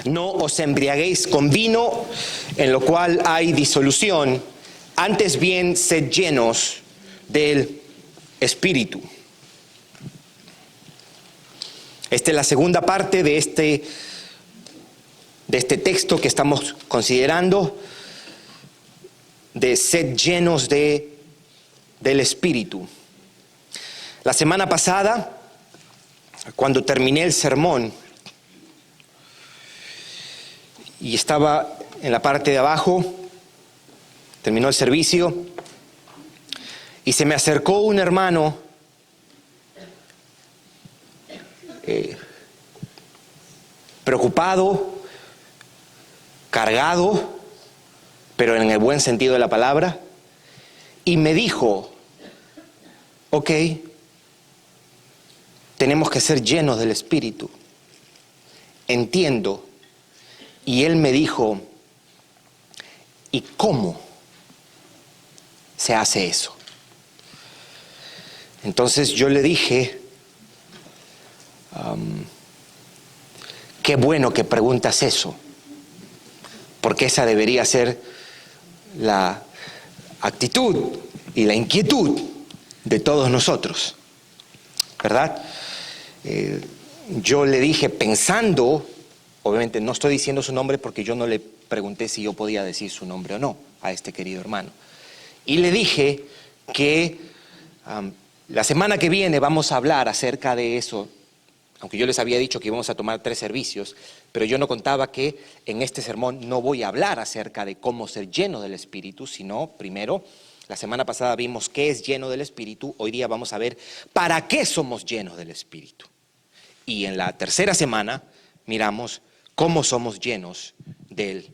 No os embriaguéis con vino, en lo cual hay disolución, antes bien sed llenos del Espíritu. Esta es la segunda parte de este texto que estamos considerando, de sed llenos del Espíritu. La semana pasada, cuando terminé el sermón y estaba en la parte de abajo, terminó el servicio y se me acercó un hermano preocupado, cargado, pero en el buen sentido de la palabra, y me dijo: ok, tenemos que ser llenos del Espíritu, entiendo. Y él me dijo: ¿y cómo se hace eso? Entonces yo le dije: qué bueno que preguntas eso, porque esa debería ser la actitud y la inquietud de todos nosotros, ¿verdad? Yo le dije, pensando, obviamente no estoy diciendo su nombre porque yo no le pregunté si yo podía decir su nombre o no a este querido hermano, y le dije que la semana que viene vamos a hablar acerca de eso, aunque yo les había dicho que íbamos a tomar 3 servicios, pero yo no contaba que en este sermón no voy a hablar acerca de cómo ser lleno del Espíritu, sino primero, la semana pasada vimos qué es lleno del Espíritu, hoy día vamos a ver para qué somos llenos del Espíritu. Y en la tercera semana miramos cómo somos llenos del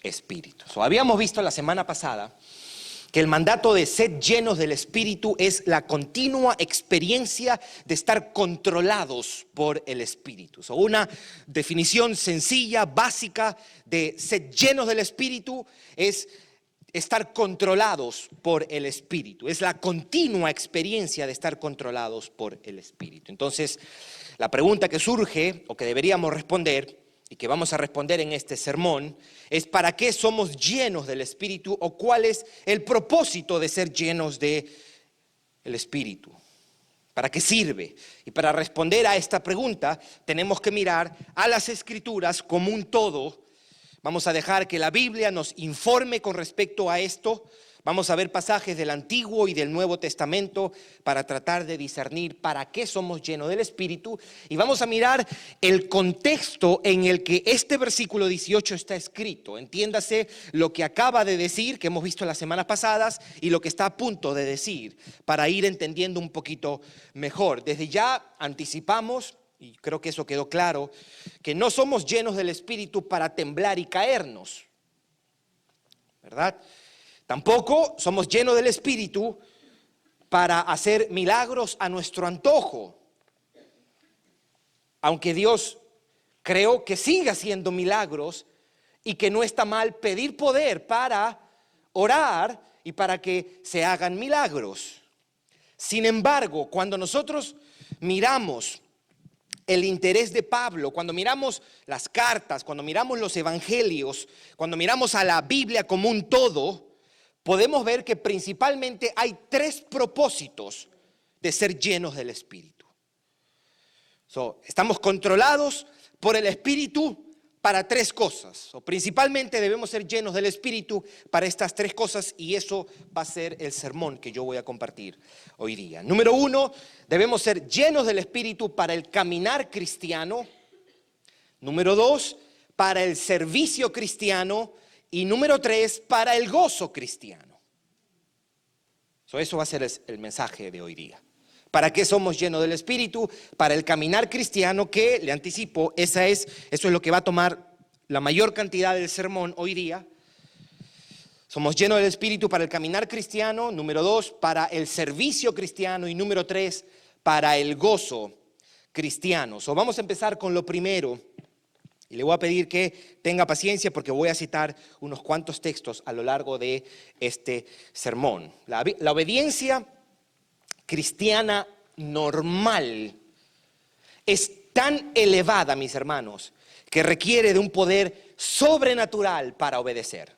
Espíritu. Habíamos visto la semana pasada que el mandato de ser llenos del Espíritu es la continua experiencia de estar controlados por el Espíritu. Una definición sencilla, básica de ser llenos del Espíritu es estar controlados por el Espíritu. Es la continua experiencia de estar controlados por el Espíritu. Entonces, la pregunta que surge o que deberíamos responder y que vamos a responder en este sermón es: ¿para qué somos llenos del Espíritu o cuál es el propósito de ser llenos del Espíritu? ¿Para qué sirve? Y para responder a esta pregunta tenemos que mirar a las Escrituras como un todo. Vamos a dejar que la Biblia nos informe con respecto a esto. Vamos a ver pasajes del Antiguo y del Nuevo Testamento para tratar de discernir para qué somos llenos del Espíritu. Y vamos a mirar el contexto en el que este versículo 18 está escrito. Entiéndase lo que acaba de decir, que hemos visto las semanas pasadas, y lo que está a punto de decir, para ir entendiendo un poquito mejor. Desde ya anticipamos, y creo que eso quedó claro, que no somos llenos del Espíritu para temblar y caernos, ¿verdad? Tampoco somos llenos del Espíritu para hacer milagros a nuestro antojo. Aunque Dios creó que siga haciendo milagros y que no está mal pedir poder para orar y para que se hagan milagros. Sin embargo, cuando nosotros miramos el interés de Pablo, cuando miramos las cartas, cuando miramos los evangelios, cuando miramos a la Biblia como un todo, podemos ver que principalmente hay 3 propósitos de ser llenos del Espíritu. Estamos controlados por el Espíritu para 3 cosas. Principalmente debemos ser llenos del Espíritu para estas 3 cosas, y eso va a ser el sermón que yo voy a compartir hoy día. Número 1, debemos ser llenos del Espíritu para el caminar cristiano. Número 2, para el servicio cristiano. Y número 3, para el gozo cristiano. Eso va a ser el mensaje de hoy día. ¿Para qué somos llenos del Espíritu? Para el caminar cristiano, que le anticipo, eso es lo que va a tomar la mayor cantidad del sermón hoy día. Somos llenos del Espíritu para el caminar cristiano. Número 2, para el servicio cristiano. Y número 3, para el gozo cristiano. Vamos a empezar con lo primero. Y le voy a pedir que tenga paciencia porque voy a citar unos cuantos textos a lo largo de este sermón. La obediencia cristiana normal es tan elevada, mis hermanos, que requiere de un poder sobrenatural para obedecer.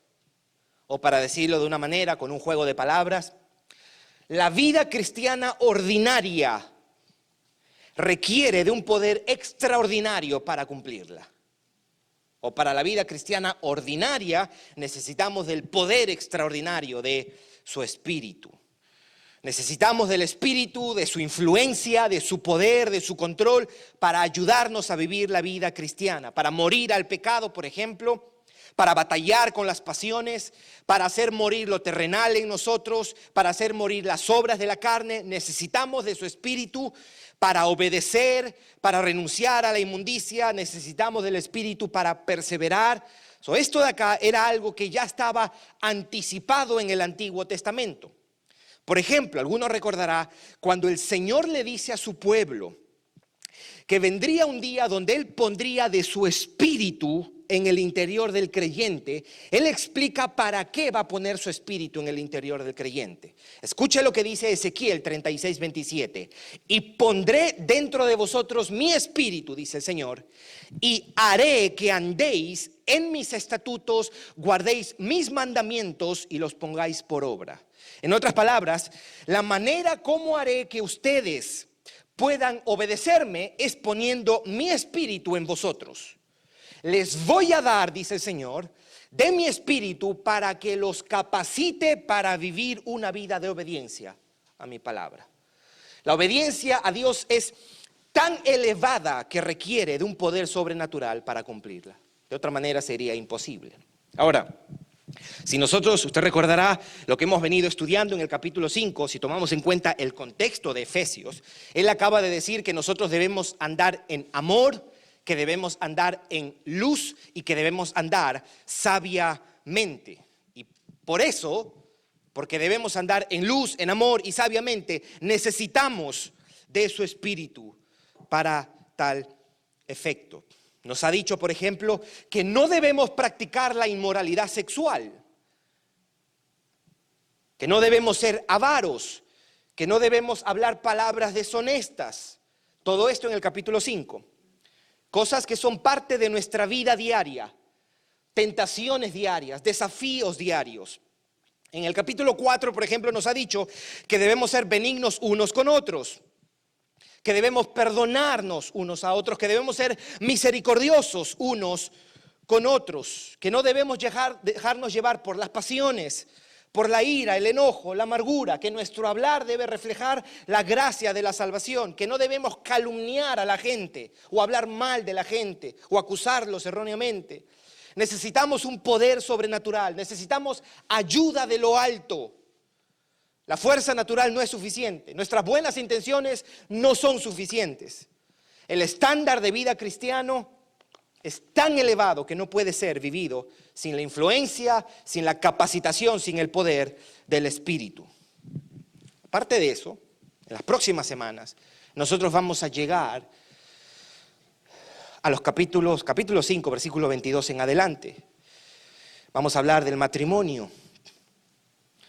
O para decirlo de una manera, con un juego de palabras, la vida cristiana ordinaria requiere de un poder extraordinario para cumplirla. O para la vida cristiana ordinaria necesitamos del poder extraordinario de su Espíritu. Necesitamos del Espíritu, de su influencia, de su poder, de su control para ayudarnos a vivir la vida cristiana, para morir al pecado, por ejemplo, para batallar con las pasiones, para hacer morir lo terrenal en nosotros, para hacer morir las obras de la carne. Necesitamos de su Espíritu para obedecer, para renunciar a la inmundicia. Necesitamos del Espíritu para perseverar. Esto de acá era algo que ya estaba anticipado en el Antiguo Testamento. Por ejemplo, alguno recordará cuando el Señor le dice a su pueblo que vendría un día donde Él pondría de su Espíritu en el interior del creyente. Él explica para qué va a poner su Espíritu en el interior del creyente. Escuche lo que dice Ezequiel 36:27. Y pondré dentro de vosotros mi Espíritu, dice el Señor, y haré que andéis en mis estatutos, guardéis mis mandamientos y los pongáis por obra. En otras palabras, la manera como haré que ustedes puedan obedecerme es poniendo mi Espíritu en vosotros. Les voy a dar, dice el Señor, de mi Espíritu para que los capacite para vivir una vida de obediencia a mi palabra. La obediencia a Dios es tan elevada que requiere de un poder sobrenatural para cumplirla. De otra manera sería imposible. Ahora, si nosotros, usted recordará lo que hemos venido estudiando en el capítulo 5, si tomamos en cuenta el contexto de Efesios, él acaba de decir que nosotros debemos andar en amor, que debemos andar en luz y que debemos andar sabiamente. Y por eso, porque debemos andar en luz, en amor y sabiamente, necesitamos de su Espíritu para tal efecto. Nos ha dicho, por ejemplo, que no debemos practicar la inmoralidad sexual, que no debemos ser avaros, que no debemos hablar palabras deshonestas. Todo esto en el capítulo 5. Cosas que son parte de nuestra vida diaria, tentaciones diarias, desafíos diarios. En el capítulo 4, por ejemplo, nos ha dicho que debemos ser benignos unos con otros, que debemos perdonarnos unos a otros, que debemos ser misericordiosos unos con otros, que no debemos dejarnos llevar por las pasiones, por la ira, el enojo, la amargura, que nuestro hablar debe reflejar la gracia de la salvación, que no debemos calumniar a la gente o hablar mal de la gente o acusarlos erróneamente. Necesitamos un poder sobrenatural, necesitamos ayuda de lo alto. La fuerza natural no es suficiente, nuestras buenas intenciones no son suficientes. El estándar de vida cristiano es tan elevado que no puede ser vivido sin la influencia, sin la capacitación, sin el poder del Espíritu. Aparte de eso, en las próximas semanas, nosotros vamos a llegar a los capítulo 5, versículo 22 en adelante. Vamos a hablar del matrimonio,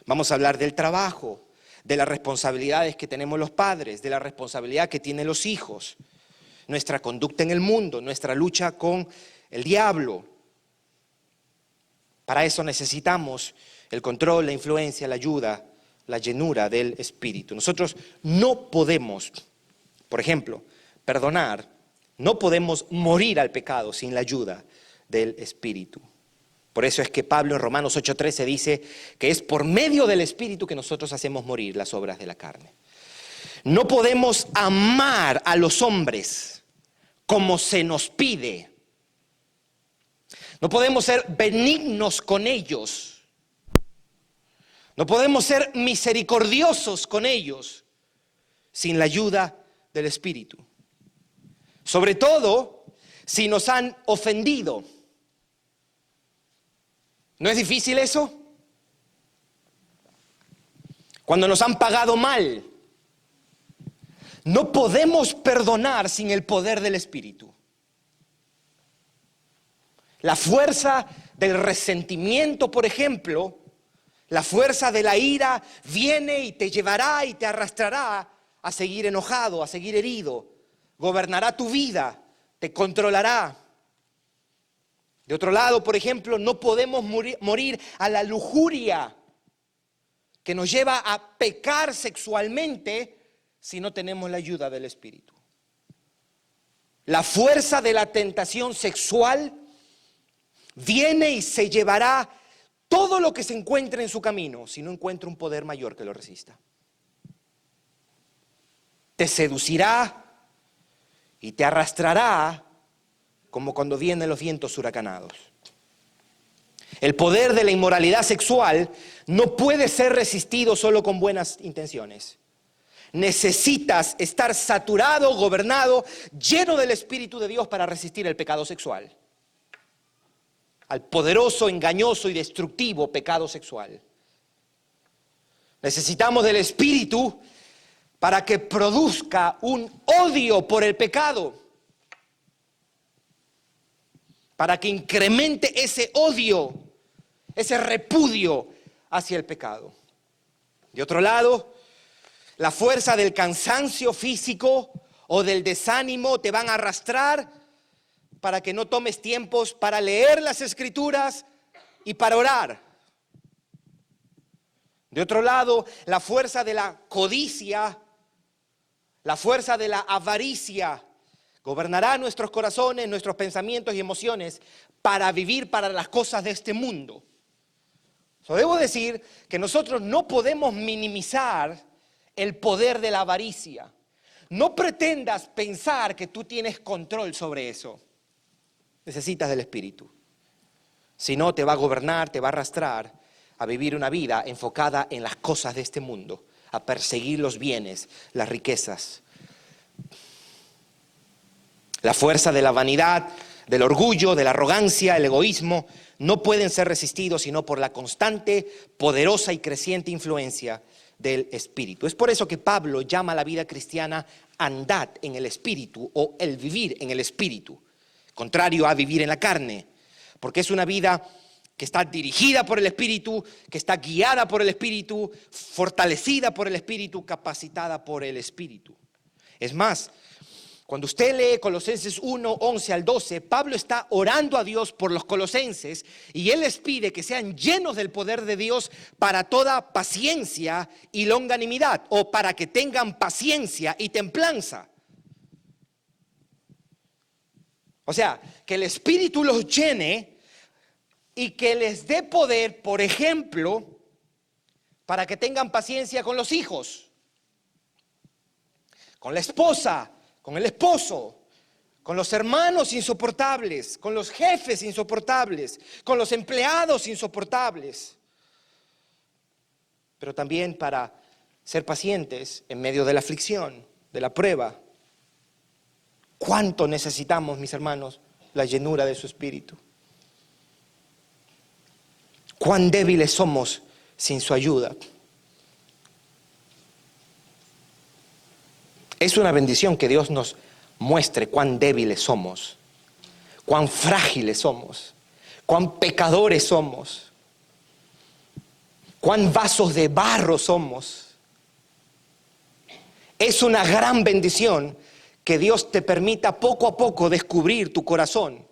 vamos a hablar del trabajo, de las responsabilidades que tenemos los padres, de la responsabilidad que tienen los hijos, nuestra conducta en el mundo, nuestra lucha con el diablo. Para eso necesitamos el control, la influencia, la ayuda, la llenura del Espíritu. Nosotros no podemos, por ejemplo, perdonar, no podemos morir al pecado sin la ayuda del Espíritu. Por eso es que Pablo en Romanos 8:13 dice que es por medio del Espíritu que nosotros hacemos morir las obras de la carne. No podemos amar a los hombres como se nos pide. No podemos ser benignos con ellos. No podemos ser misericordiosos con ellos sin la ayuda del Espíritu. Sobre todo si nos han ofendido. ¿No es difícil eso? Cuando nos han pagado mal. No podemos perdonar sin el poder del Espíritu. La fuerza del resentimiento, por ejemplo, la fuerza de la ira viene y te llevará y te arrastrará a seguir enojado, a seguir herido. Gobernará tu vida, te controlará. De otro lado, por ejemplo, no podemos morir a la lujuria que nos lleva a pecar sexualmente si no tenemos la ayuda del Espíritu. La fuerza de la tentación sexual viene y se llevará todo lo que se encuentre en su camino si no encuentra un poder mayor que lo resista. Te seducirá y te arrastrará como cuando vienen los vientos huracanados. El poder de la inmoralidad sexual no puede ser resistido solo con buenas intenciones. Necesitas estar saturado, gobernado, lleno del Espíritu de Dios para resistir el pecado sexual. Al poderoso, engañoso y destructivo pecado sexual. Necesitamos del Espíritu para que produzca un odio por el pecado. Para que incremente ese odio, ese repudio hacia el pecado. De otro lado, la fuerza del cansancio físico o del desánimo te van a arrastrar para que no tomes tiempos para leer las Escrituras y para orar. De otro lado, la fuerza de la codicia, la fuerza de la avaricia, gobernará nuestros corazones, nuestros pensamientos y emociones para vivir para las cosas de este mundo. Debo decir que nosotros no podemos minimizar el poder de la avaricia. No pretendas pensar que tú tienes control sobre eso. Necesitas del Espíritu. Si no, te va a gobernar, te va a arrastrar a vivir una vida enfocada en las cosas de este mundo, a perseguir los bienes, las riquezas. La fuerza de la vanidad, del orgullo, de la arrogancia, el egoísmo, no pueden ser resistidos sino por la constante, poderosa y creciente influencia del Espíritu. Es por eso que Pablo llama a la vida cristiana andad en el Espíritu o el vivir en el Espíritu, contrario a vivir en la carne, porque es una vida que está dirigida por el Espíritu, que está guiada por el Espíritu, fortalecida por el Espíritu, capacitada por el Espíritu. Es más, cuando usted lee Colosenses 1, 11 al 12, Pablo está orando a Dios por los colosenses y él les pide que sean llenos del poder de Dios para toda paciencia y longanimidad, o para que tengan paciencia y templanza. O sea, que el Espíritu los llene y que les dé poder, por ejemplo, para que tengan paciencia con los hijos, con la esposa, con el esposo, con los hermanos insoportables, con los jefes insoportables, con los empleados insoportables. Pero también para ser pacientes en medio de la aflicción, de la prueba. ¿Cuánto necesitamos, mis hermanos, la llenura de su Espíritu? ¿Cuán débiles somos sin su ayuda? Es una bendición que Dios nos muestre cuán débiles somos, cuán frágiles somos, cuán pecadores somos, cuán vasos de barro somos. Es una gran bendición que Dios te permita poco a poco descubrir tu corazón.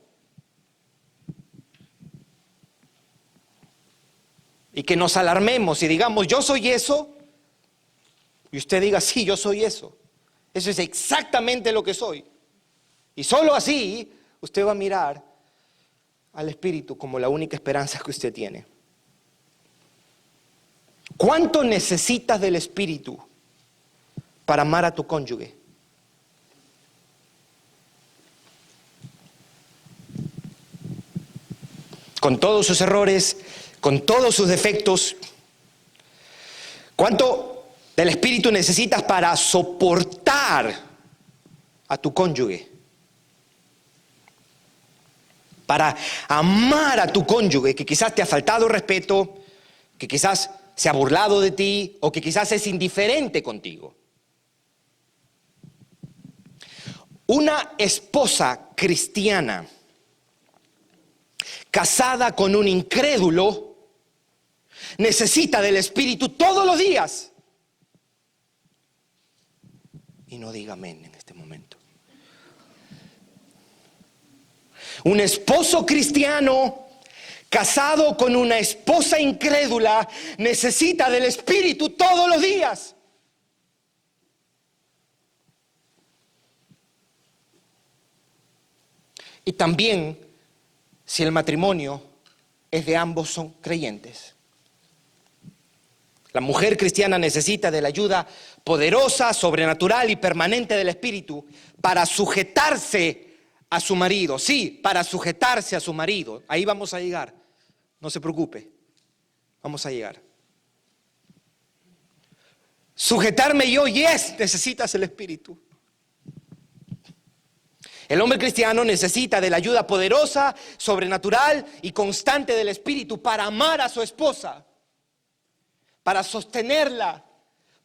Y que nos alarmemos y digamos, yo soy eso, y usted diga, sí, yo soy eso. Eso es exactamente lo que soy. Y solo así usted va a mirar al Espíritu como la única esperanza que usted tiene. ¿Cuánto necesitas del Espíritu para amar a tu cónyuge? Con todos sus errores, con todos sus defectos. ¿Cuánto del Espíritu necesitas para soportar a tu cónyuge? Para amar a tu cónyuge que quizás te ha faltado respeto, que quizás se ha burlado de ti o que quizás es indiferente contigo. Una esposa cristiana casada con un incrédulo necesita del Espíritu todos los días. Y no diga amén en este momento. Un esposo cristiano casado con una esposa incrédula necesita del Espíritu todos los días. Y también si el matrimonio es de ambos son creyentes. La mujer cristiana necesita de la ayuda poderosa, sobrenatural y permanente del Espíritu para sujetarse a su marido. Sí, para sujetarse a su marido. Ahí vamos a llegar. No se preocupe. Vamos a llegar. Sujetarme yo, yes, necesitas el Espíritu. El hombre cristiano necesita de la ayuda poderosa, sobrenatural y constante del Espíritu para amar a su esposa, para sostenerla,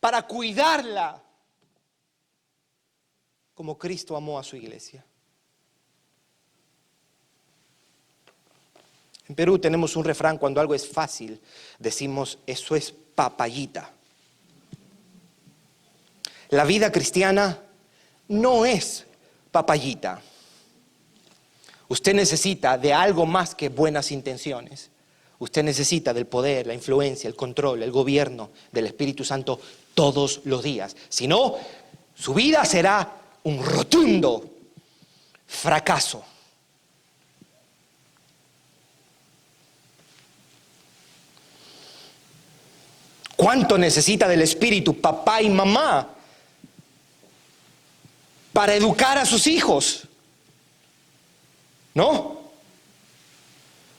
para cuidarla, como Cristo amó a su iglesia. En Perú tenemos un refrán: cuando algo es fácil, decimos eso es papayita. La vida cristiana no es papayita. Usted necesita de algo más que buenas intenciones. Usted necesita del poder, la influencia, el control, el gobierno del Espíritu Santo todos los días. Si no, su vida será un rotundo fracaso. ¿Cuánto necesita del Espíritu papá y mamá para educar a sus hijos? ¿No?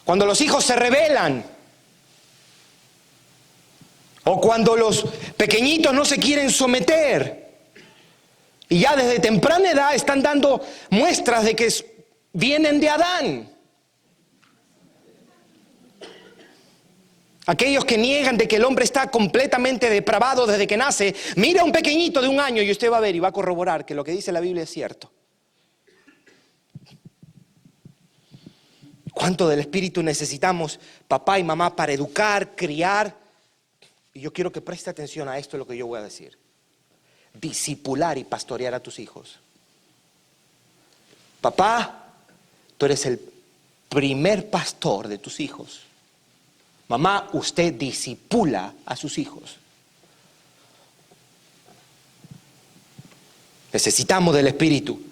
Cuando los hijos se rebelan, o cuando los pequeñitos no se quieren someter, y ya desde temprana edad están dando muestras de que vienen de Adán. Aquellos que niegan de que el hombre está completamente depravado desde que nace, mira a un pequeñito de 1 año y usted va a ver y va a corroborar que lo que dice la Biblia es cierto. ¿Cuánto del Espíritu necesitamos, papá y mamá, para educar, criar? Y yo quiero que preste atención a esto, lo que yo voy a decir. Discipular y pastorear a tus hijos. Papá, tú eres el primer pastor de tus hijos. Mamá, usted discipula a sus hijos. Necesitamos del Espíritu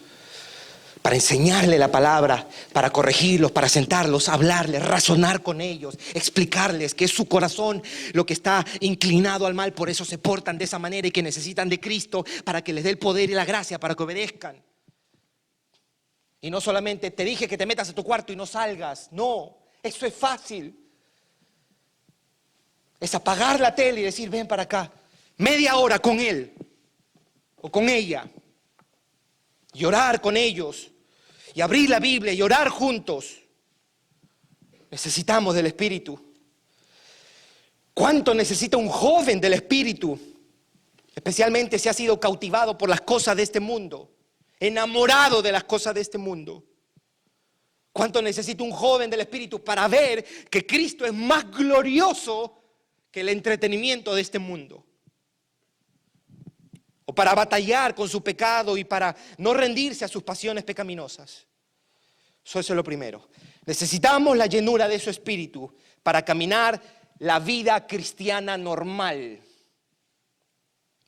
para enseñarle la palabra, para corregirlos, para sentarlos, hablarles, razonar con ellos, explicarles que es su corazón lo que está inclinado al mal, por eso se portan de esa manera y que necesitan de Cristo para que les dé el poder y la gracia para que obedezcan. Y no solamente te dije que te metas a tu cuarto y no salgas, no, eso es fácil. Es apagar la tele y decir, ven para acá, media hora con él o con ella, y orar con ellos, y abrir la Biblia y orar juntos. Necesitamos del Espíritu. ¿Cuánto necesita un joven del Espíritu? Especialmente si ha sido cautivado por las cosas de este mundo, enamorado de las cosas de este mundo. ¿Cuánto necesita un joven del Espíritu para ver que Cristo es más glorioso que el entretenimiento de este mundo? O para batallar con su pecado y para no rendirse a sus pasiones pecaminosas. Eso es lo primero. Necesitamos la llenura de su Espíritu para caminar la vida cristiana normal,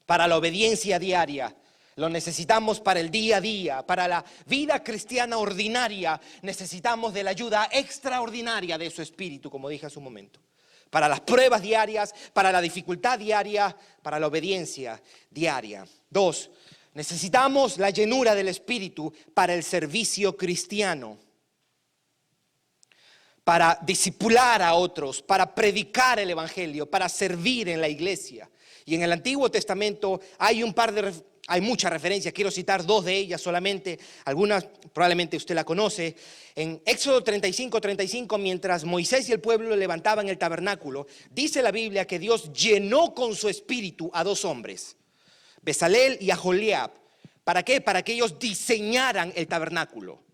para la obediencia diaria. Lo necesitamos para el día a día, para la vida cristiana ordinaria. Necesitamos de la ayuda extraordinaria de su Espíritu, como dije hace un momento. Para las pruebas diarias, para la dificultad diaria, para la obediencia diaria. 2, necesitamos la llenura del Espíritu para el servicio cristiano, para discipular a otros, para predicar el Evangelio, para servir en la iglesia. Y en el Antiguo Testamento hay muchas referencias, quiero citar 2 de ellas solamente, algunas probablemente usted la conoce. En Éxodo 35, mientras Moisés y el pueblo levantaban el tabernáculo, dice la Biblia que Dios llenó con su espíritu a 2 hombres, Bezalel y Aholiab. ¿Para qué? Para que ellos diseñaran el tabernáculo.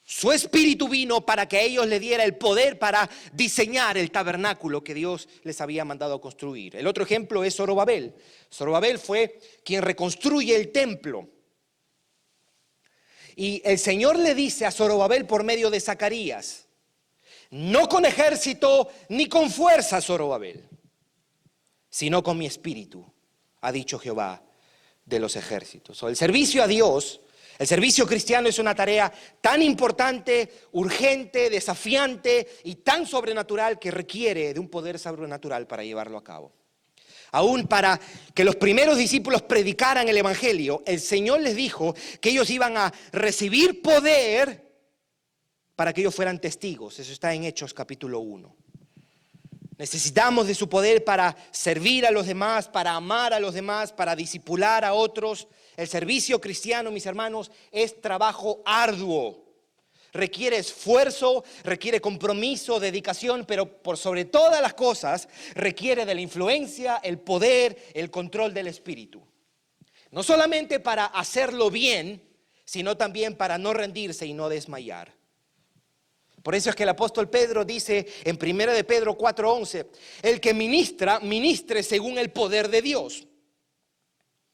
Su espíritu vino para que a ellos le diera el poder para diseñar el tabernáculo que Dios les había mandado a construir. El otro ejemplo es Zorobabel. Zorobabel fue quien reconstruye el templo. Y el Señor le dice a Zorobabel por medio de Zacarías: no con ejército ni con fuerza, Zorobabel, sino con mi espíritu, ha dicho Jehová de los ejércitos. El servicio a Dios, el servicio cristiano es una tarea tan importante, urgente, desafiante y tan sobrenatural que requiere de un poder sobrenatural para llevarlo a cabo. Aún para que los primeros discípulos predicaran el evangelio, el Señor les dijo que ellos iban a recibir poder para que ellos fueran testigos. Eso está en Hechos capítulo 1. Necesitamos de su poder para servir a los demás, para amar a los demás, para discipular a otros. El servicio cristiano, mis hermanos, es trabajo arduo. Requiere esfuerzo, requiere compromiso, dedicación, pero por sobre todas las cosas requiere de la influencia, el poder, el control del Espíritu. No solamente para hacerlo bien, sino también para no rendirse y no desmayar. Por eso es que el apóstol Pedro dice en 1 de Pedro 4:11, el que ministra, ministre según el poder de Dios.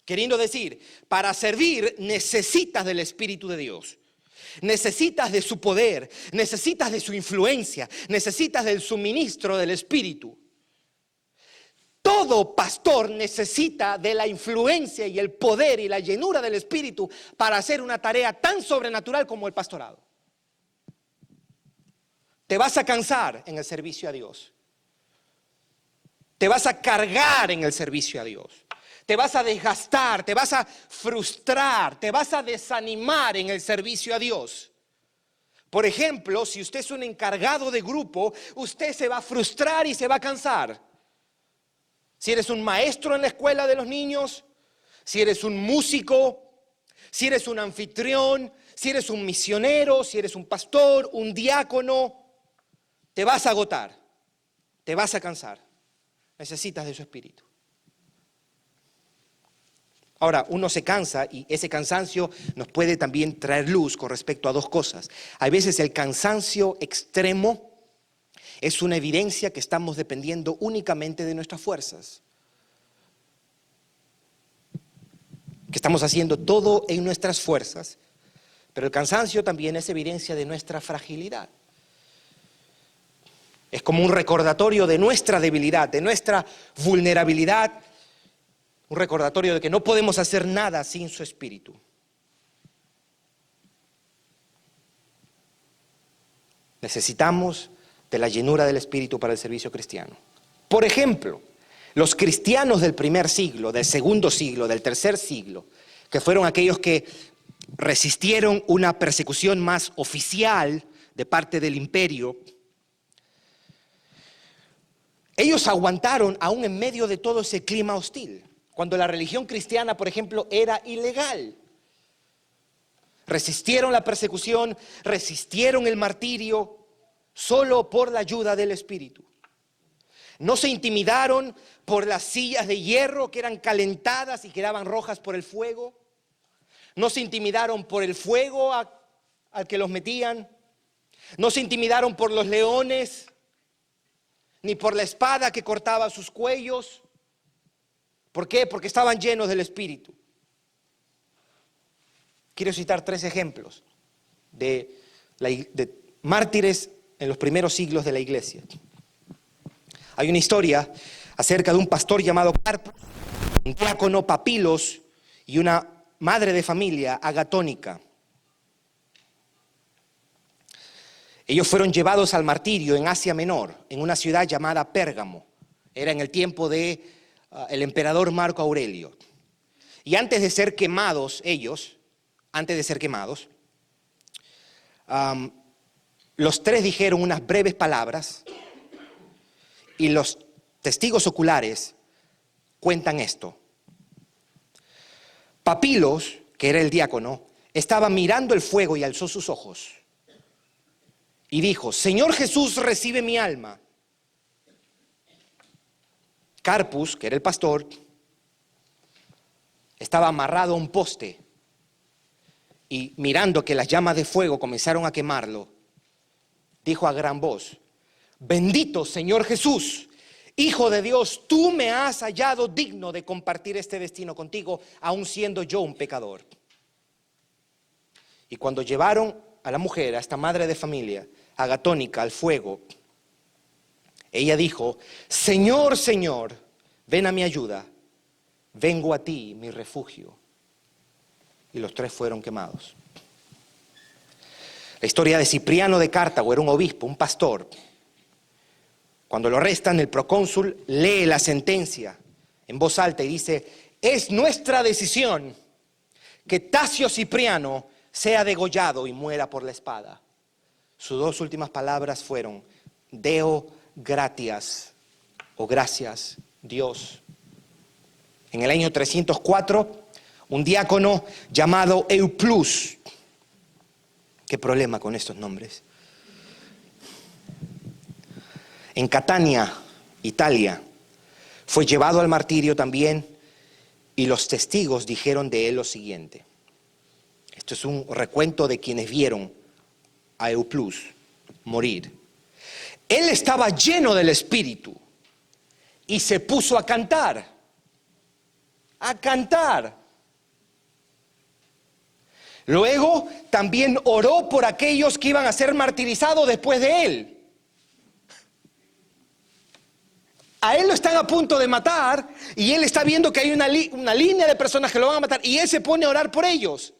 Queriendo decir, para servir necesitas del Espíritu de Dios. Necesitas de su poder, necesitas de su influencia, necesitas del suministro del Espíritu. Todo pastor necesita de la influencia y el poder y la llenura del Espíritu para hacer una tarea tan sobrenatural como el pastorado. Te vas a cansar en el servicio a Dios. Te vas a cargar en el servicio a Dios. Te vas a desgastar, te vas a frustrar, te vas a desanimar en el servicio a Dios. Por ejemplo, si usted es un encargado de grupo, usted se va a frustrar y se va a cansar. Si eres un maestro en la escuela de los niños, si eres un músico, si eres un anfitrión, si eres un misionero, si eres un pastor, un diácono, te vas a agotar, te vas a cansar. Necesitas de su espíritu. Ahora, uno se cansa y ese cansancio nos puede también traer luz con respecto a dos cosas. Hay veces el cansancio extremo es una evidencia que estamos dependiendo únicamente de nuestras fuerzas. Que estamos haciendo todo en nuestras fuerzas, pero el cansancio también es evidencia de nuestra fragilidad. Es como un recordatorio de nuestra debilidad, de nuestra vulnerabilidad, un recordatorio de que no podemos hacer nada sin su espíritu. Necesitamos de la llenura del espíritu para el servicio cristiano. Por ejemplo, los cristianos del primer siglo, del segundo siglo, del tercer siglo, que fueron aquellos que resistieron una persecución más oficial de parte del imperio, ellos aguantaron aún en medio de todo ese clima hostil. Cuando la religión cristiana, por ejemplo, era ilegal. Resistieron la persecución, resistieron el martirio, solo por la ayuda del Espíritu. No se intimidaron por las sillas de hierro que eran calentadas y quedaban rojas por el fuego. No se intimidaron por el fuego al que los metían. No se intimidaron por los leones, ni por la espada que cortaba sus cuellos. ¿Por qué? Porque estaban llenos del Espíritu. Quiero citar 3 ejemplos de mártires en los primeros siglos de la iglesia. Hay una historia acerca de un pastor llamado Carpus, un diácono Papilos y una madre de familia, Agatónica. Ellos fueron llevados al martirio en Asia Menor, en una ciudad llamada Pérgamo. Era en el tiempo de el emperador Marco Aurelio. Y antes de ser quemados ellos, los 3 dijeron unas breves palabras y los testigos oculares cuentan esto. Papilos, que era el diácono, estaba mirando el fuego y alzó sus ojos y dijo: Señor Jesús, recibe mi alma. Carpus, que era el pastor, estaba amarrado a un poste y mirando que las llamas de fuego comenzaron a quemarlo, dijo a gran voz: bendito Señor Jesús, Hijo de Dios, tú me has hallado digno de compartir este destino contigo, aun siendo yo un pecador. Y cuando llevaron a la mujer, a esta madre de familia, agatónica, al fuego, ella dijo: Señor, Señor, ven a mi ayuda, vengo a ti, mi refugio. Y los tres fueron quemados. La historia de Cipriano de Cartago, era un obispo, un pastor. Cuando lo arrestan, el procónsul lee la sentencia en voz alta y dice: es nuestra decisión que Tasio Cipriano sea degollado y muera por la espada. Sus dos últimas palabras fueron: Deo gratias, o gracias, Dios. En el año 304, un diácono llamado Euplus. ¿Qué problema con estos nombres? En Catania, Italia, fue llevado al martirio también, y los testigos dijeron de él lo siguiente. Esto es un recuento de quienes vieron a Euplus morir. Él estaba lleno del Espíritu y se puso a cantar. A cantar. Luego también oró por aquellos que iban a ser martirizados después de él. A él lo están a punto de matar y él está viendo que hay una línea de personas que lo van a matar y él se pone a orar por ellos.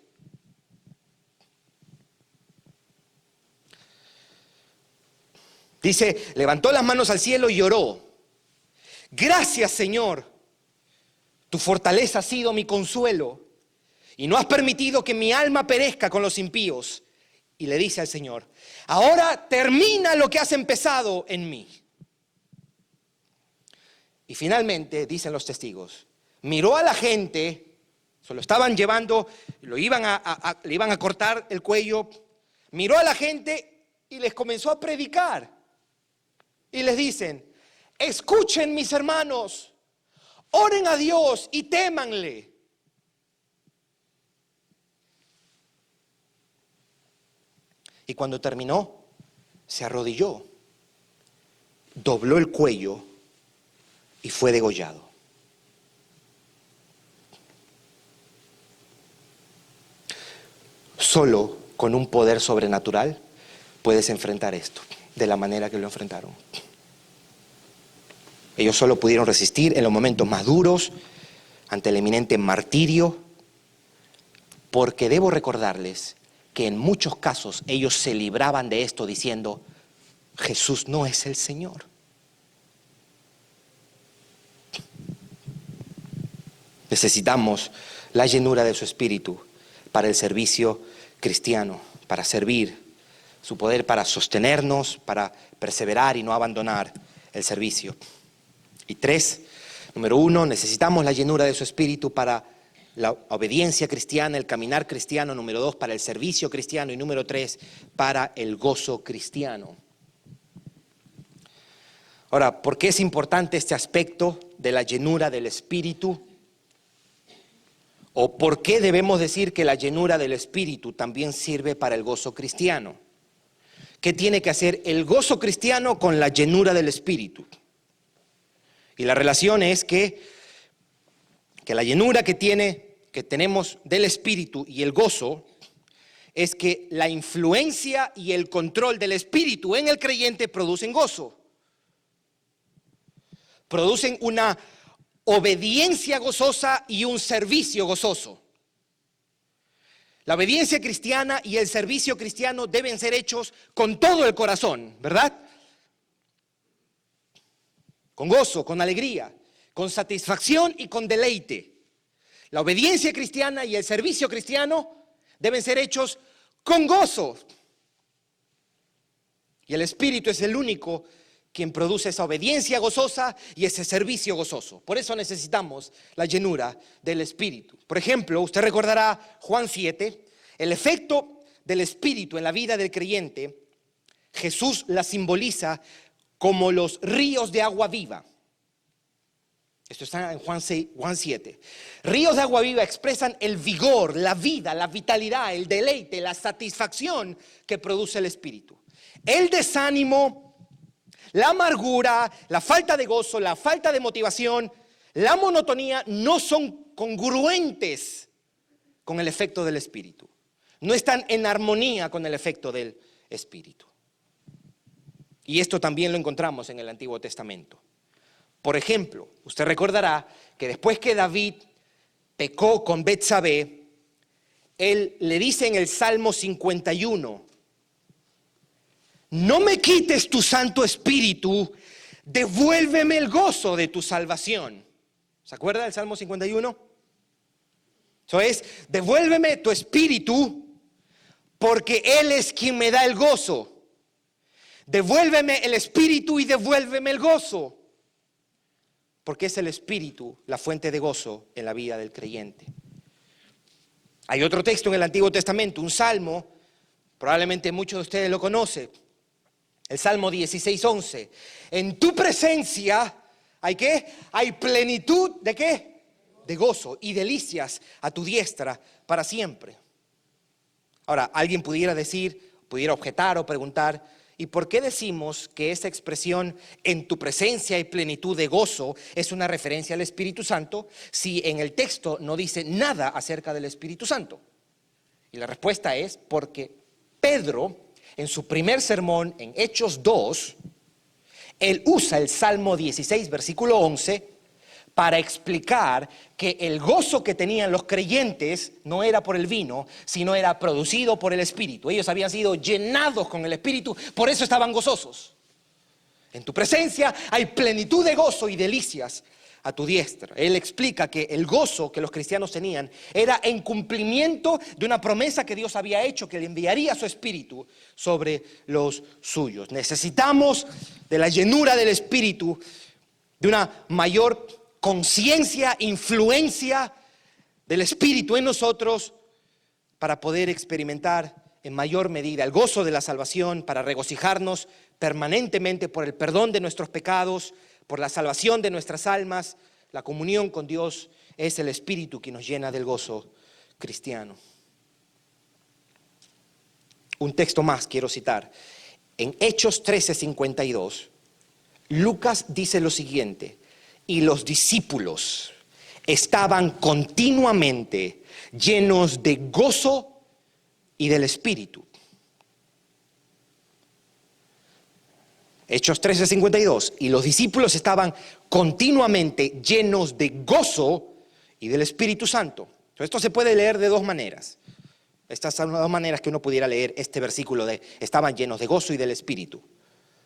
Dice, levantó las manos al cielo y oró. Gracias, Señor, tu fortaleza ha sido mi consuelo y no has permitido que mi alma perezca con los impíos. Y le dice al Señor: ahora termina lo que has empezado en mí. Y finalmente, dicen los testigos, miró a la gente, se lo estaban llevando, le iban a cortar el cuello, miró a la gente y les comenzó a predicar. Y les dicen: escuchen, mis hermanos, oren a Dios y témanle. Y cuando terminó, se arrodilló, dobló el cuello y fue degollado. Solo con un poder sobrenatural puedes enfrentar esto de la manera que lo enfrentaron. Ellos solo pudieron resistir en los momentos más duros, ante el eminente martirio, porque debo recordarles que en muchos casos ellos se libraban de esto diciendo: Jesús no es el Señor. Necesitamos la llenura de su Espíritu para el servicio cristiano, para servir, su poder para sostenernos, para perseverar y no abandonar el servicio. Y 3, número 1, necesitamos la llenura de su Espíritu para la obediencia cristiana, el caminar cristiano. Número 2, para el servicio cristiano. Y número 3, para el gozo cristiano. Ahora, ¿por qué es importante este aspecto de la llenura del Espíritu? ¿O por qué debemos decir que la llenura del Espíritu también sirve para el gozo cristiano? ¿Qué tiene que hacer el gozo cristiano con la llenura del Espíritu? Y la relación es que la llenura que tenemos del Espíritu y el gozo es que la influencia y el control del Espíritu en el creyente producen gozo. Producen una obediencia gozosa y un servicio gozoso. La obediencia cristiana y el servicio cristiano deben ser hechos con todo el corazón, ¿verdad? Con gozo, con alegría, con satisfacción y con deleite. La obediencia cristiana y el servicio cristiano deben ser hechos con gozo. Y el Espíritu es el único quien produce esa obediencia gozosa y ese servicio gozoso. Por eso necesitamos la llenura del Espíritu. Por ejemplo, usted recordará Juan 7, el efecto del Espíritu en la vida del creyente. Jesús la simboliza como los ríos de agua viva. Esto está en Juan 7. Ríos de agua viva expresan el vigor, la vida, la vitalidad, el deleite, la satisfacción que produce el Espíritu. El desánimo, la amargura, la falta de gozo, la falta de motivación, la monotonía no son congruentes con el efecto del Espíritu. no están en armonía con el efecto del Espíritu. Y esto también lo encontramos en el Antiguo Testamento. Por ejemplo, usted recordará que después que David pecó con Betsabé, él le dice en el Salmo 51, no me quites tu Santo Espíritu, devuélveme el gozo de tu salvación. ¿Se acuerda del Salmo 51? Eso es, devuélveme tu espíritu, porque Él es quien me da el gozo. Devuélveme el espíritu y devuélveme el gozo, porque es el espíritu la fuente de gozo en la vida del creyente. Hay otro texto en el Antiguo Testamento, un salmo, probablemente muchos de ustedes lo conocen, el Salmo 16:11. En tu presencia, ¿hay qué? Hay plenitud ¿de qué? De gozo y delicias a tu diestra para siempre. Ahora, alguien pudiera decir, pudiera objetar o preguntar, ¿y por qué decimos que esa expresión en tu presencia y plenitud de gozo es una referencia al Espíritu Santo si en el texto no dice nada acerca del Espíritu Santo? Y la respuesta es porque Pedro, en su primer sermón en Hechos 2, él usa el Salmo 16, versículo 11, para explicar que el gozo que tenían los creyentes no era por el vino, sino era producido por el Espíritu. Ellos habían sido llenados con el Espíritu, por eso estaban gozosos. En tu presencia hay plenitud de gozo y delicias a tu diestra. Él explica que el gozo que los cristianos tenían era en cumplimiento de una promesa que Dios había hecho, que le enviaría su Espíritu sobre los suyos. Necesitamos de la llenura del Espíritu, de una mayor conciencia, influencia del Espíritu en nosotros para poder experimentar en mayor medida el gozo de la salvación, para regocijarnos permanentemente por el perdón de nuestros pecados, por la salvación de nuestras almas. La comunión con Dios es el Espíritu que nos llena del gozo cristiano. Un texto más quiero citar. En Hechos 13:52, Lucas dice lo siguiente: y los discípulos estaban continuamente llenos de gozo y del Espíritu. Hechos 13:52, y los discípulos estaban continuamente llenos de gozo y del Espíritu Santo. Entonces, esto se puede leer de dos maneras. Estas son las dos maneras que uno pudiera leer este versículo de estaban llenos de gozo y del Espíritu.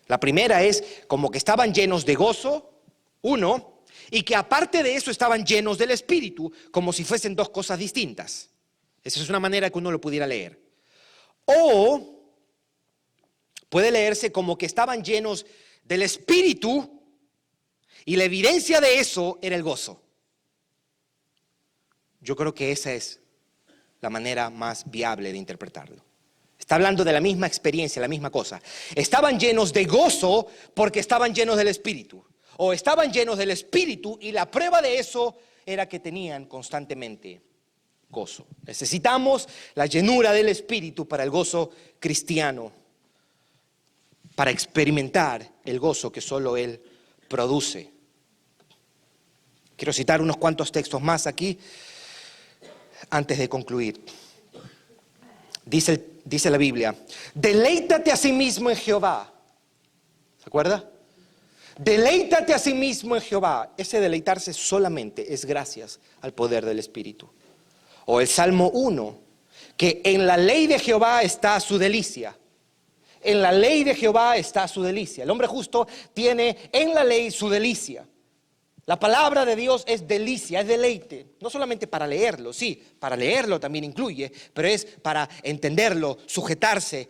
La primera es como que estaban llenos de gozo, uno, y que aparte de eso estaban llenos del Espíritu, como si fuesen dos cosas distintas. Esa es una manera que uno lo pudiera leer. O puede leerse como que estaban llenos del Espíritu y la evidencia de eso era el gozo. Yo creo que esa es la manera más viable de interpretarlo. Está hablando de la misma experiencia, la misma cosa. Estaban llenos de gozo porque estaban llenos del Espíritu. O estaban llenos del Espíritu y la prueba de eso era que tenían constantemente gozo. Necesitamos la llenura del Espíritu para el gozo cristiano, para experimentar el gozo que solo Él produce. Quiero citar unos cuantos textos más aquí antes de concluir. Dice la Biblia, deleítate a sí mismo en Jehová. ¿Se acuerda? Deleítate a sí mismo en Jehová. Ese deleitarse solamente es gracias al poder del Espíritu. O el Salmo 1, que en la ley de Jehová está su delicia. En la ley de Jehová está su delicia. El hombre justo tiene en la ley su delicia. La palabra de Dios es delicia, es deleite. No solamente para leerlo, sí, para leerlo también incluye, pero es para entenderlo, sujetarse,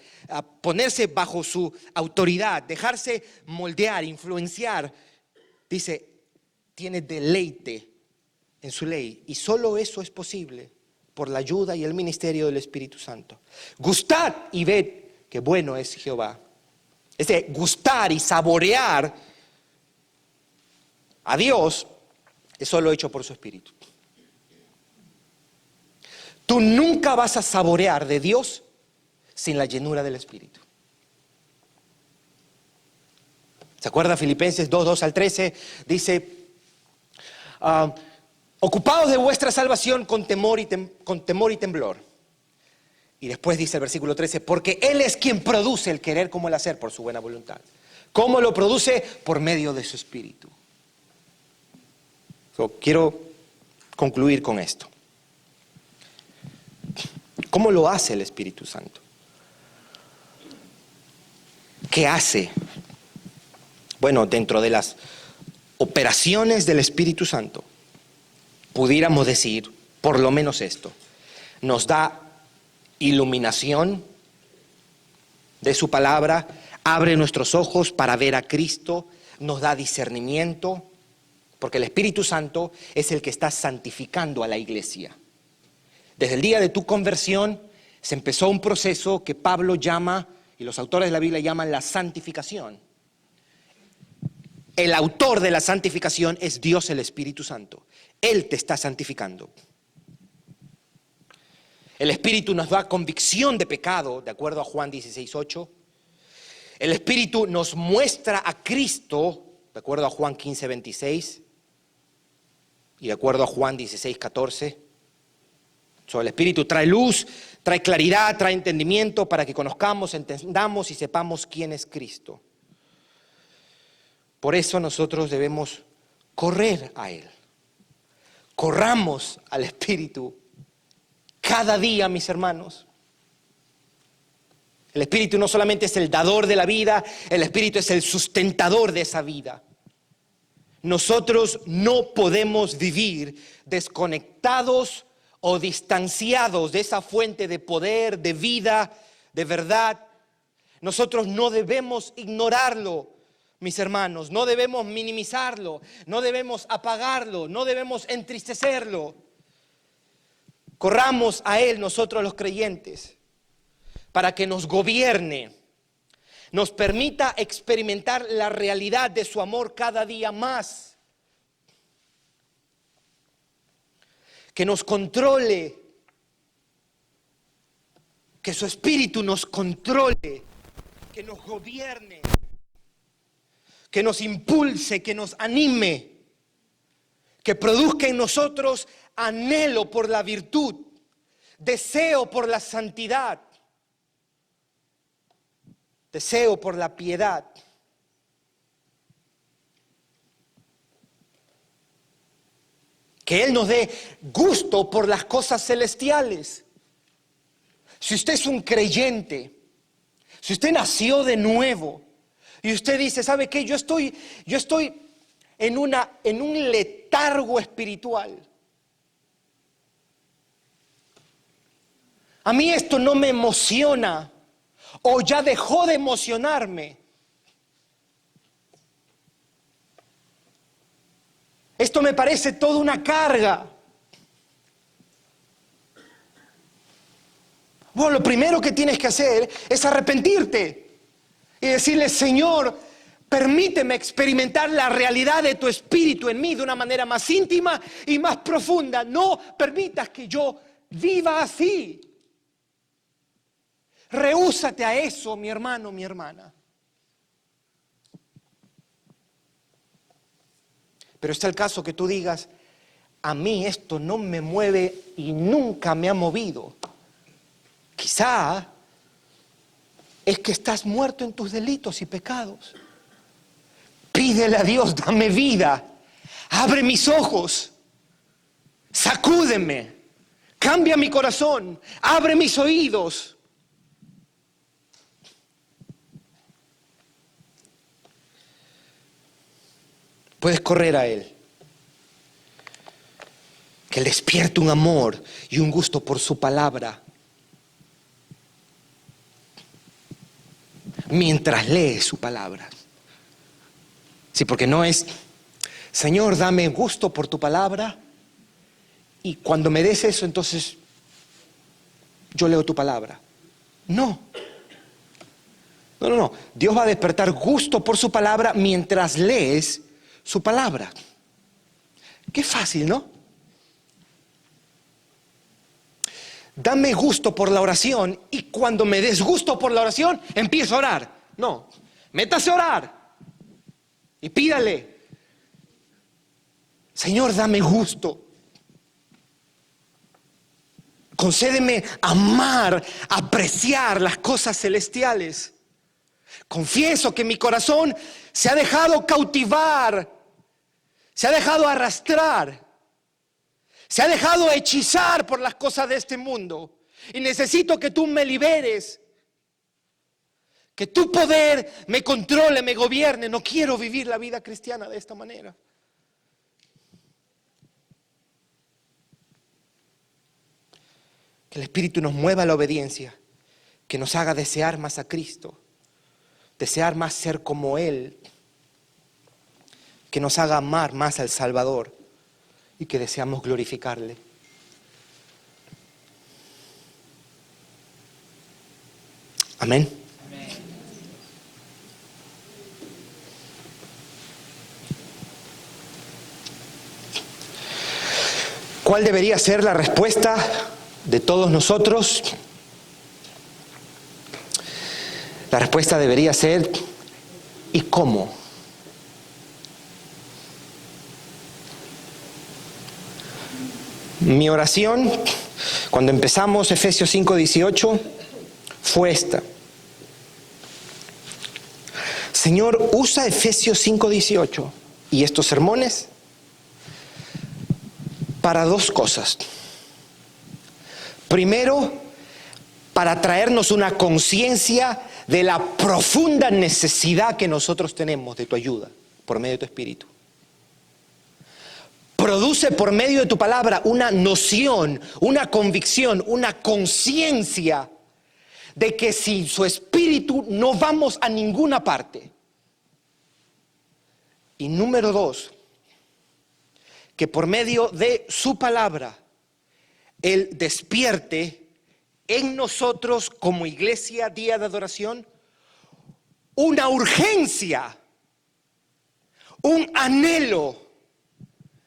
ponerse bajo su autoridad, dejarse moldear, influenciar. Dice, tiene deleite en su ley y solo eso es posible por la ayuda y el ministerio del Espíritu Santo. Gustad y ved que bueno es Jehová. Ese gustar y saborear a Dios es solo hecho por su Espíritu. Tú nunca vas a saborear de Dios sin la llenura del Espíritu. ¿Se acuerda? Filipenses 2:2-13 dice, ocupaos de vuestra salvación con temor y temblor. Y después dice el versículo 13, porque Él es quien produce el querer como el hacer por su buena voluntad. ¿Cómo lo produce? Por medio de su Espíritu. Quiero concluir con esto. ¿Cómo lo hace el Espíritu Santo? ¿Qué hace? Bueno, dentro de las operaciones del Espíritu Santo, pudiéramos decir por lo menos esto. Nos da iluminación de su palabra, abre nuestros ojos para ver a Cristo, nos da discernimiento, porque el Espíritu Santo es el que está santificando a la iglesia. Desde el día de tu conversión se empezó un proceso que Pablo llama, y los autores de la Biblia llaman la santificación. El autor de la santificación es Dios, el Espíritu Santo. Él te está santificando. El Espíritu nos da convicción de pecado, de acuerdo a Juan 16:8. El Espíritu nos muestra a Cristo, de acuerdo a Juan 15:26. Y de acuerdo a Juan 16:14. El Espíritu trae luz, trae claridad, trae entendimiento para que conozcamos, entendamos y sepamos quién es Cristo. Por eso nosotros debemos correr a Él. Corramos al Espíritu cada día, mis hermanos. El Espíritu no solamente es el dador de la vida, el Espíritu es el sustentador de esa vida. Nosotros no podemos vivir desconectados o distanciados de esa fuente de poder, de vida, de verdad. Nosotros no debemos ignorarlo, mis hermanos, no debemos minimizarlo, no debemos apagarlo, no debemos entristecerlo. Corramos a Él nosotros los creyentes para que nos gobierne, nos permita experimentar la realidad de su amor cada día más, que nos controle, que su Espíritu nos controle, que nos gobierne, que nos impulse, que nos anime, que produzca en nosotros anhelo por la virtud, deseo por la santidad, deseo por la piedad. Que Él nos dé gusto por las cosas celestiales. Si usted es un creyente, si usted nació de nuevo y usted dice, ¿sabe qué? Yo estoy en un letargo espiritual. A mí esto no me emociona o ya dejó de emocionarme. Esto me parece toda una carga. Bueno, lo primero que tienes que hacer es arrepentirte y decirle, Señor, permíteme experimentar la realidad de tu Espíritu en mí de una manera más íntima y más profunda. No permitas que yo viva así. Rehúsate a eso, mi hermano, mi hermana. Pero está el caso que tú digas, a mí esto no me mueve y nunca me ha movido. Quizá es que estás muerto en tus delitos y pecados. Pídele a Dios, dame vida, abre mis ojos, sacúdeme, cambia mi corazón, abre mis oídos. Puedes correr a Él. Que Él despierte un amor y un gusto por su palabra. Mientras lee su palabra. Sí, porque no es, Señor, dame gusto por tu palabra. Y cuando me des eso, entonces yo leo tu palabra. No. No. Dios va a despertar gusto por su palabra mientras lees su palabra. Qué fácil, ¿no? Dame gusto por la oración y cuando me des gusto por la oración, empiezo a orar. No, métase a orar y pídale, Señor, dame gusto. Concédeme amar, apreciar las cosas celestiales. Confieso que mi corazón se ha dejado cautivar, se ha dejado arrastrar, se ha dejado hechizar por las cosas de este mundo. Y necesito que tú me liberes, que tu poder me controle, me gobierne. No quiero vivir la vida cristiana de esta manera. Que el Espíritu nos mueva a la obediencia, que nos haga desear más a Cristo, desear más ser como Él, que nos haga amar más al Salvador y que deseamos glorificarle. Amén. ¿Cuál debería ser la respuesta de todos nosotros? La respuesta debería ser: ¿y cómo? Mi oración, cuando empezamos Efesios 5:18, fue esta: Señor, usa Efesios 5:18 y estos sermones para dos cosas. Primero, para traernos una conciencia de la profunda necesidad que nosotros tenemos de tu ayuda por medio de tu Espíritu. Produce por medio de tu palabra una noción, una convicción, una conciencia de que sin su Espíritu no vamos a ninguna parte. Y número dos, que por medio de su palabra Él despierte en nosotros como iglesia, día de adoración, una urgencia, un anhelo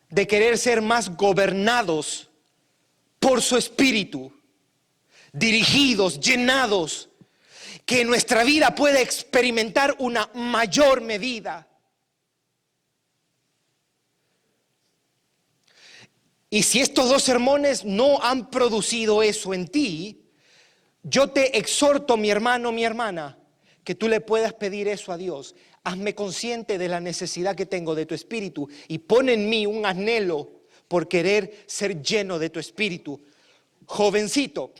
de querer ser más gobernados por su Espíritu, dirigidos, llenados, que nuestra vida pueda experimentar una mayor medida. Y si estos dos sermones no han producido eso en ti, yo te exhorto, mi hermano, mi hermana, que tú le puedas pedir eso a Dios. Hazme consciente de la necesidad que tengo de tu Espíritu y pon en mí un anhelo por querer ser lleno de tu Espíritu. Jovencito,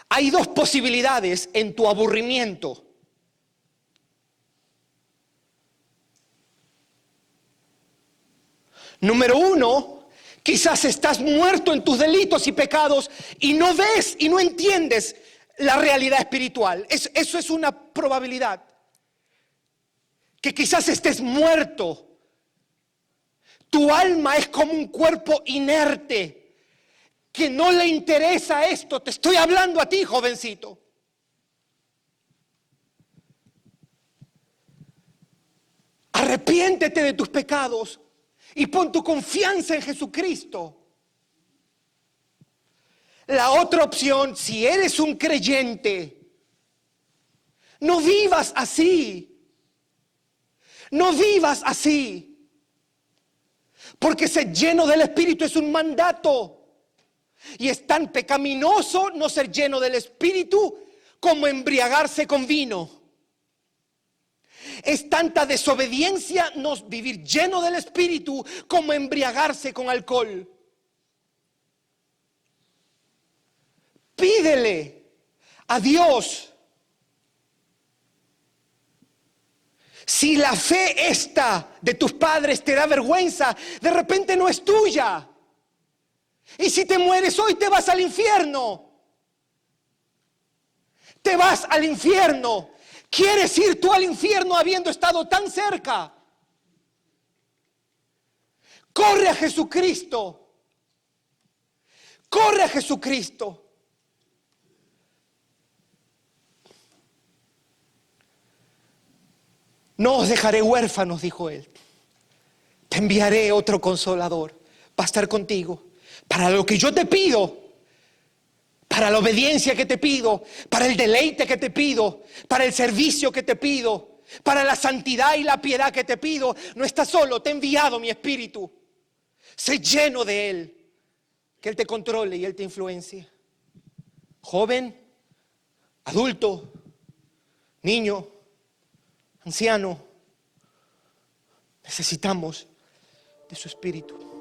hay dos posibilidades en tu aburrimiento. Número uno, quizás estás muerto en tus delitos y pecados y no ves y no entiendes la realidad espiritual. Eso es una probabilidad. Que quizás estés muerto. Tu alma es como un cuerpo inerte que no le interesa esto. Te estoy hablando a ti, jovencito. Arrepiéntete de tus pecados y pon tu confianza en Jesucristo. La otra opción, si eres un creyente, no vivas así. No vivas así. Porque ser lleno del Espíritu es un mandato. Y es tan pecaminoso no ser lleno del Espíritu como embriagarse con vino. Es tanta desobediencia no vivir lleno del Espíritu como embriagarse con alcohol. Pídele a Dios. Si la fe esta de tus padres te da vergüenza, de repente no es tuya. Y si te mueres hoy, te vas al infierno. Te vas al infierno. ¿Quieres ir tú al infierno habiendo estado tan cerca? Corre a Jesucristo. Corre a Jesucristo. No os dejaré huérfanos, dijo Él. Te enviaré otro consolador. Va a estar contigo. Para lo que yo te pido. Para la obediencia que te pido. Para el deleite que te pido. Para el servicio que te pido. Para la santidad y la piedad que te pido. No estás solo, te he enviado mi Espíritu. Sé lleno de Él. Que Él te controle y Él te influencie. Joven, adulto, niño, anciano, necesitamos de su Espíritu.